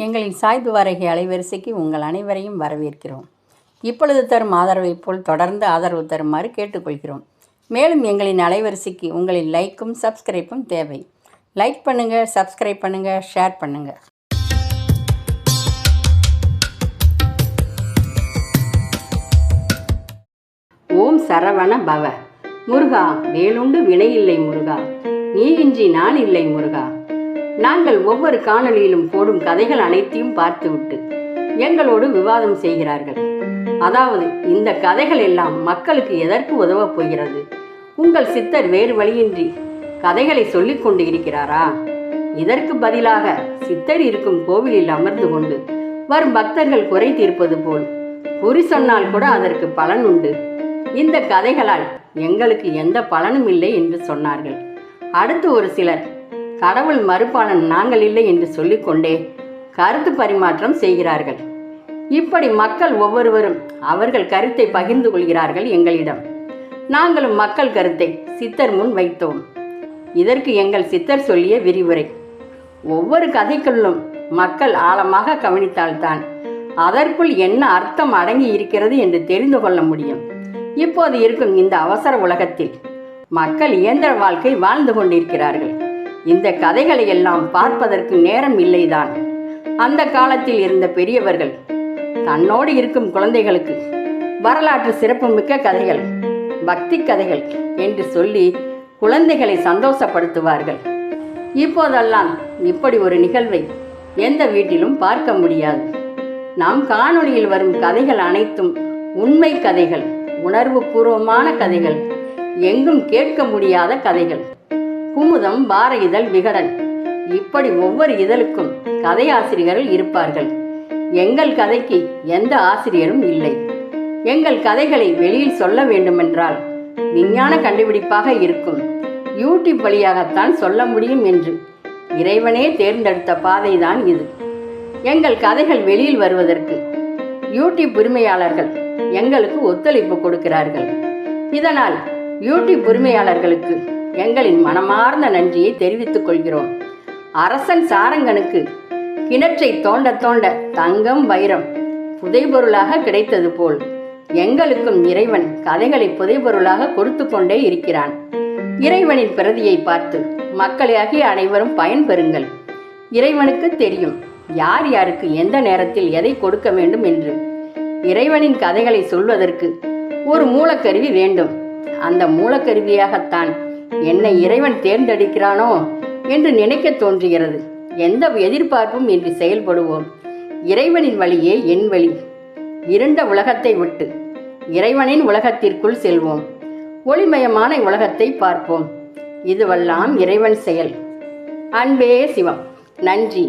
எங்களின் சாய்வு வாரகை அலைவரிசைக்கு உங்கள் அனைவரையும் வரவேற்கிறோம். இப்பொழுது தரும் ஆதரவை போல் தொடர்ந்து ஆதரவு தருமாறு கேட்டுக்கொள்கிறோம். மேலும் எங்களின் அலைவரிசைக்கு உங்களின் லைக்கும் சப்ஸ்கிரைப்பும் தேவை. லைக் பண்ணுங்கள், சப்ஸ்கிரைப் பண்ணுங்கள், ஷேர் பண்ணுங்கள். ஓம் சரவண பவ. முருகா, வேலுண்டு வினையில்லை முருகா, நீ இன்றி நான் இல்லை முருகா. நாங்கள் ஒவ்வொரு காணொலியிலும் போடும் கதைகள் அனைத்தையும் பார்த்துவிட்டு எங்களோடு விவாதம் செய்கிறார்கள். அதாவது இந்த கதைகள் எல்லாம் மக்களுக்கு எதற்கு உதவப் போகிறது? உங்கள் சித்தர் வேறு வழியின்றி கதைகளை சொல்லிக் கொண்டு இருக்கிறாரா? இதற்கு பதிலாக சித்தர் இருக்கும் கோவிலில் அமர்ந்து கொண்டு வரும் பக்தர்கள் குறை தீர்ப்பது போல் குறி சொன்னால் கூட அதற்கு பலன் உண்டு. இந்த கதைகளால் எங்களுக்கு எந்த பலனும் இல்லை என்று சொன்னார்கள். அடுத்து ஒரு சிலர் கடவுள் மறுப்பாளன் நாங்கள் இல்லை என்று சொல்லிக்கொண்டே கருத்து பரிமாற்றம் செய்கிறார்கள். இப்படி மக்கள் ஒவ்வொருவரும் அவர்கள் கருத்தை பகிர்ந்து கொள்கிறார்கள் எங்களிடம். நாங்களும் மக்கள் கருத்தை சித்தர் முன் வைத்தோம். இதற்கு எங்கள் சித்தர் சொல்லிய விரிவுரை. ஒவ்வொரு கதைக்குள்ளும் மக்கள் ஆழமாக கவனித்தால்தான் அதற்குள் என்ன அர்த்தம் அடங்கி இருக்கிறது என்று தெரிந்து கொள்ள முடியும். இப்போது இருக்கும் இந்த அவசர உலகத்தில் மக்கள் இயந்திர வாழ்க்கை வாழ்ந்து கொண்டிருக்கிறார்கள். இந்த கதைகளை எல்லாம் பார்ப்பதற்கு நேரம் இல்லைதான். அந்த காலத்தில் இருந்த பெரியவர்கள் தன்னோடு இருக்கும் குழந்தைகளுக்கு வரலாற்று சிறப்புமிக்க கதைகள், பக்தி கதைகள் என்று சொல்லி குழந்தைகளை சந்தோஷப்படுத்துவார்கள். இப்போதெல்லாம் இப்படி ஒரு நிகழ்வை எந்த வீட்டிலும் பார்க்க முடியாது. நாம் காணொளியில் வரும் கதைகள் அனைத்தும் உண்மை கதைகள், உணர்வு பூர்வமான கதைகள், எங்கும் கேட்க முடியாத கதைகள். குமுதம், வார இதழ், விகடன் இப்படி ஒவ்வொரு இதழுக்கும் கதை ஆசிரியர்கள் இருப்பார்கள். எங்கள் கதைக்கு எந்த ஆசிரியரும் இல்லை. எங்கள் கதைகளை வெளியில் சொல்ல வேண்டுமென்றால் விஞ்ஞான கண்டுபிடிப்பாக இருக்கும். யூடியூப் வழியாகத்தான் சொல்ல முடியும் என்று இறைவனே தேர்ந்தெடுத்த பாதைதான் இது. எங்கள் கதைகள் வெளியில் வருவதற்கு யூடியூப் உரிமையாளர்கள் எங்களுக்கு ஒத்துழைப்பு கொடுக்கிறார்கள். இதனால் யூடியூப் உரிமையாளர்களுக்கு எங்களின் மனமார்ந்த நன்றியை தெரிவித்துக் கொள்கிறோம். அரசன் சாரங்கனுக்கு கிணற்றை தோண்ட தோண்ட தங்கம், வைரம் புதைபொருளாக கிடைத்தது போல் எங்களுக்கும் இறைவன் கதைகளை புதைபொருளாக கொடுத்து கொண்டே இருக்கிறான். இறைவனின் பிரதியை பார்த்து மக்களாகிய அனைவரும் பயன்பெறுங்கள். இறைவனுக்கு தெரியும் யார் யாருக்கு எந்த நேரத்தில் எதை கொடுக்க வேண்டும் என்று. இறைவனின் கதைகளை சொல்வதற்கு ஒரு மூலக்கருவி வேண்டும். அந்த மூலக்கருவியாகத்தான் என்னை இறைவன் தேர்ந்தெடுக்கிறானோ என்று நினைக்க தோன்றுகிறது. எந்த எதிர்பார்ப்பும் இன்றி செயல்படுவோம். இறைவனின் வழியே என் வழி. இருண்ட உலகத்தை விட்டு இறைவனின் உலகத்திற்குள் செல்வோம். ஒளிமயமான உலகத்தை பார்ப்போம். இதுவெல்லாம் இறைவன் செயல். அன்பே சிவம். நன்றி.